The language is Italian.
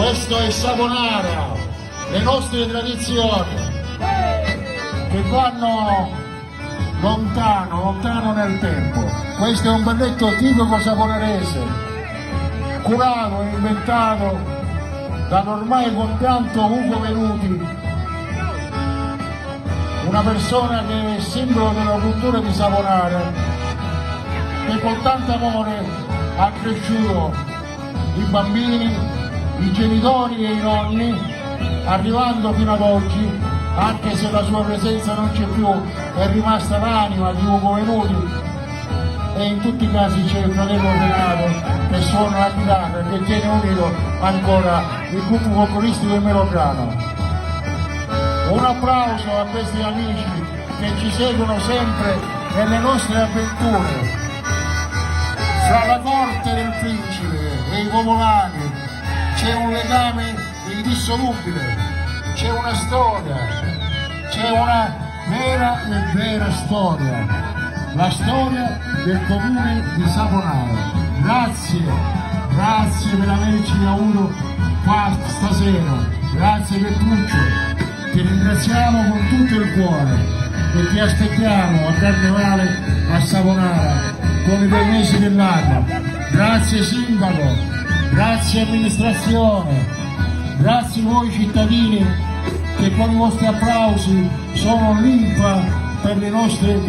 Questo è Savonara, le nostre tradizioni che vanno lontano, lontano nel tempo. Questo è un balletto tipico saponarese, curato e inventato dall'ormai compianto Ugo Venuti, una persona che è simbolo della cultura di Savonara, che con tanto amore ha cresciuto i bambini, i genitori e i nonni, arrivando fino ad oggi, anche se la sua presenza non c'è più, è rimasta l'anima di Ugo Venuti, e in tutti i casi c'è il fratello Renato che suona la chitarra e che tiene unito ancora il gruppo folcloristico di Melograno. Un applauso a questi amici che ci seguono sempre nelle nostre avventure. Fra la corte del principe e i popolani c'è un legame indissolubile, c'è una storia, c'è una vera storia, la storia del comune di Savonara. Grazie per averci avuto qua stasera, grazie Petruccio, ti ringraziamo con tutto il cuore e ti aspettiamo a Carnevale a Savonara come per i mesi dell'anno. Grazie Sindaco, grazie amministrazione, grazie voi cittadini che con i vostri applausi sono linfa per le nostre